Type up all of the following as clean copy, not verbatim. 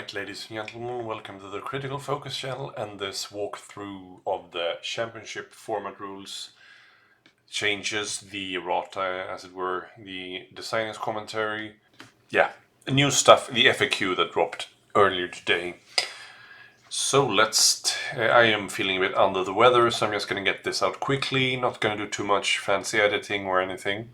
Alright, ladies and gentlemen, welcome to the Critical Focus channel and this walkthrough of the championship format rules. Changes, the errata, as it were, the designer's commentary. Yeah, new stuff, the FAQ that dropped earlier today. So I am feeling a bit under the weather, so I'm just going to get this out quickly, not going to do too much fancy editing or anything.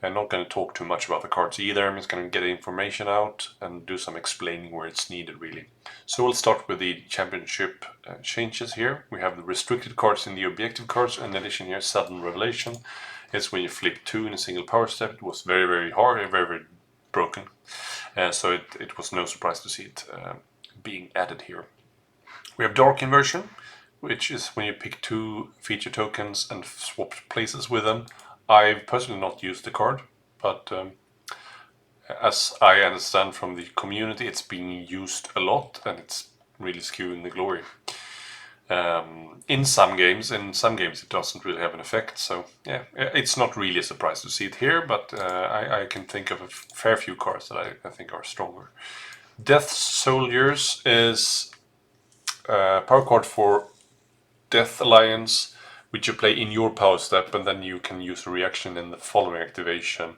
I'm not going to talk too much about the cards either. I'm just going to get the information out and do some explaining where it's needed, really. So we'll start with the championship changes here. We have the restricted cards in the objective cards, and in addition here, sudden revelation. It's when you flip 2 in a single power step. It was very, very hard, very broken. So it was no surprise to see it being added here. We have dark inversion, which is when you pick 2 feature tokens and swap places with them. I've personally not used the card, but as I understand from the community, it's being used a lot and it's really skewing the glory. In some games it doesn't really have an effect, so yeah, it's not really a surprise to see it here, but I can think of a fair few cards that I think are stronger. Death Soldiers is a power card for Death Alliance, which you play in your power step, and then you can use a reaction in the following activation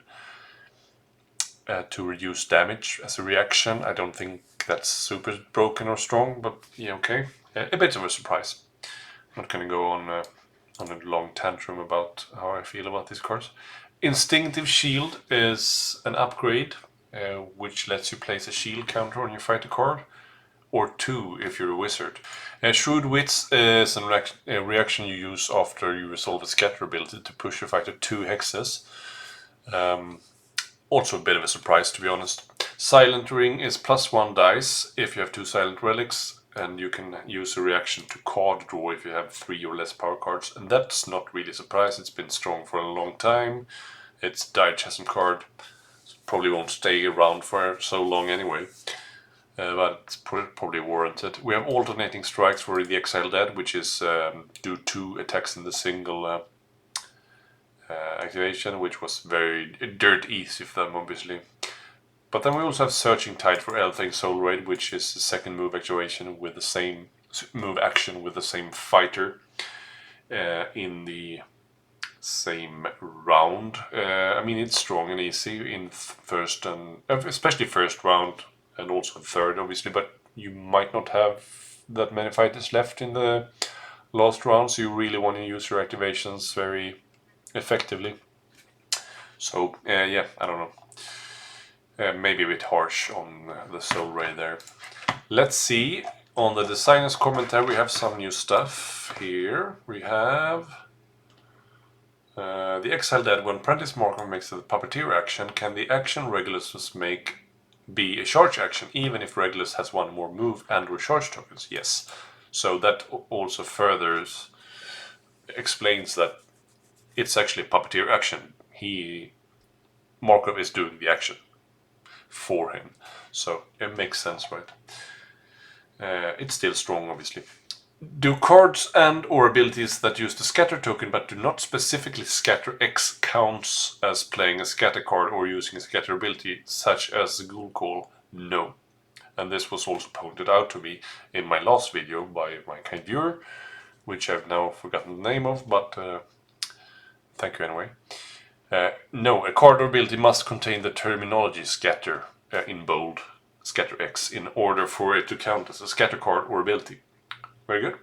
to reduce damage as a reaction. I don't think that's super broken or strong, but yeah, okay. A bit of a surprise. I'm not going to go on a long tantrum about how I feel about these cards. Instinctive Shield is an upgrade, which lets you place a shield counter on your fighter card, or 2 if you're a wizard. Shrewd Wits is a reaction you use after you resolve a scatter ability to push your fighter 2 hexes. Also a bit of a surprise, to be honest. Silent Ring is +1 dice if you have 2 Silent Relics, and you can use a reaction to card draw if you have 3 or less power cards, and that's not really a surprise. It's been strong for a long time. It's Diachasm card, so probably won't stay around for so long anyway. But it's probably warranted. We have Alternating Strikes for the Exiled Dead, which is do 2 attacks in the single activation, which was very dirt easy for them, obviously. But then we also have Searching Tide for Elthing Soul Raid, which is the second move activation with the same move action with the same fighter in the same round. I mean, it's strong and easy in first and especially first round. And also third, obviously, but you might not have that many fighters left in the last round, so you really want to use your activations very effectively. So, yeah, I don't know. Maybe a bit harsh on the Soul Ray there. Let's see. On the designer's commentary, we have some new stuff here. We have the Exiled Dead. When Prentice Marker makes the Puppeteer action, can the action Regulus make be a charge action, even if Regulus has 1 more move and or charge tokens? Yes. So that also further explains that it's actually a Puppeteer action. Markov is doing the action for him. So it makes sense, right? It's still strong, obviously. Do cards and or abilities that use the scatter token but do not specifically scatter X counts as playing a scatter card or using a scatter ability, such as the Ghoul Call? No. And this was also pointed out to me in my last video by my kind viewer, which I've now forgotten the name of, but thank you anyway. No, a card or ability must contain the terminology scatter in bold, scatter X, in order for it to count as a scatter card or ability. Very good.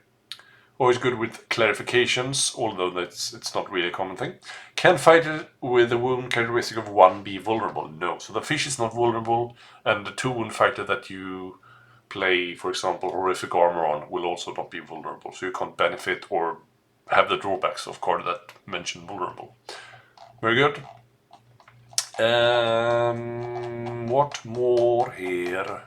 Always good with clarifications, although it's not really a common thing. Can fighter with a wound characteristic of 1 be vulnerable? No. So the fish is not vulnerable, and the 2 wound fighter that you play, for example, horrific armor on, will also not be vulnerable. So you can't benefit or have the drawbacks of cards that mention vulnerable. Very good. What more here?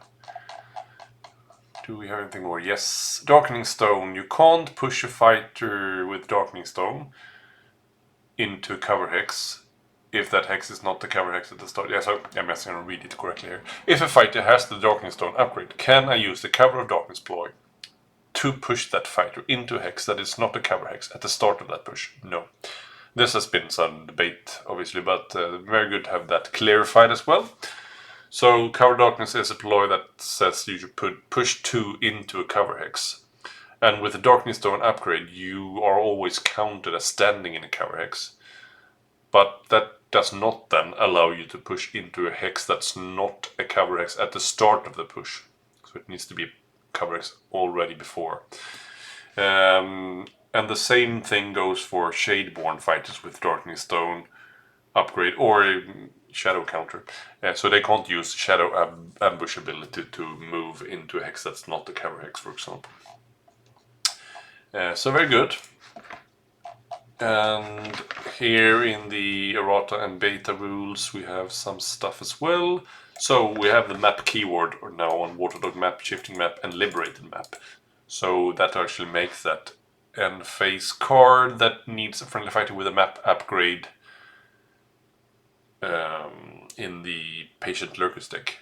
Do we have anything more? Yes. Darkening Stone. You can't push a fighter with Darkening Stone into a cover hex if that hex is not the cover hex at the start. Yeah, so I'm just going to read it correctly here. If a fighter has the Darkening Stone upgrade, can I use the Cover of Darkness ploy to push that fighter into a hex that is not a cover hex at the start of that push? No. This has been some debate, obviously, but very good to have that clarified as well. So Cover Darkness is a ploy that says you should push 2 into a cover hex. And with the Darkness Stone upgrade, you are always counted as standing in a cover hex. But that does not then allow you to push into a hex that's not a cover hex at the start of the push. So it needs to be a cover hex already before. And the same thing goes for Shadeborn fighters with Darkness Stone upgrade or Shadow counter. So they can't use Shadow ambush ability to move into a hex that's not the cover hex, for example. So very good. And here in the Errata and Beta rules we have some stuff as well. So we have the map keyword now on Waterdog map, shifting map and liberated map. So that actually makes that end phase card that needs a friendly fighter with a map upgrade in the Patient Lurkers deck.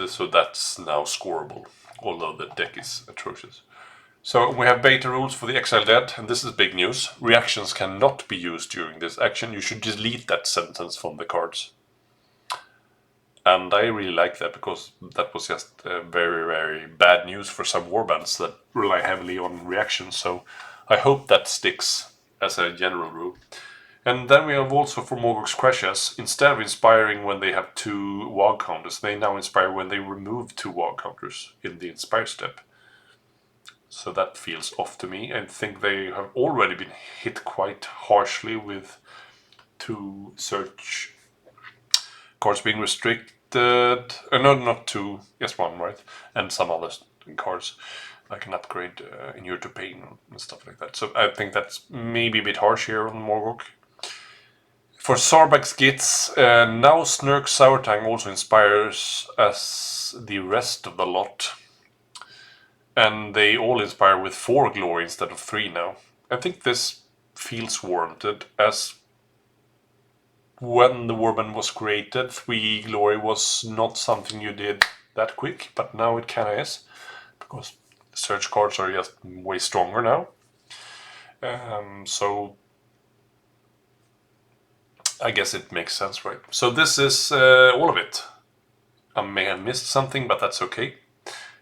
So that's now scoreable, although the deck is atrocious. So we have beta rules for the Exile Dead, and this is big news. Reactions cannot be used during this action. You should delete that sentence from the cards. And I really like that, because that was just very, very bad news for some warbands that rely heavily on reactions. So I hope that sticks as a general rule. And then we have also for Morgok's Crashes, instead of inspiring when they have 2 WOG counters, they now inspire when they remove 2 WOG counters in the inspire step. So that feels off to me. I think they have already been hit quite harshly with 2 search cards being restricted. No, not 2, yes, 1, right? And some other cards, like an upgrade Inure to Pain and stuff like that. So I think that's maybe a bit harsh here on Morgok. For Sarbak's Gits, now Snurk Sourtang also inspires as the rest of the lot. And they all inspire with 4 glory instead of 3 now. I think this feels warranted, as when the Warband was created, 3 glory was not something you did that quick, but now it kinda is, because the search cards are just way stronger now. So I guess it makes sense, right? So this is all of it. I may have missed something, but that's okay.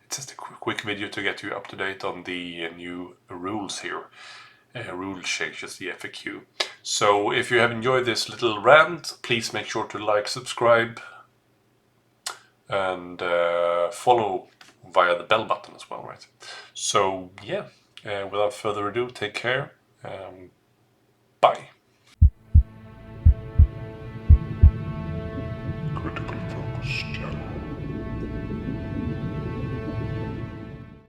It's just a quick video to get you up to date on the new rules here. Rule changes, the FAQ. So if you have enjoyed this little rant, please make sure to like, subscribe, and follow via the bell button as well, right? So yeah, without further ado, take care. Bye. Critical Focus Channel.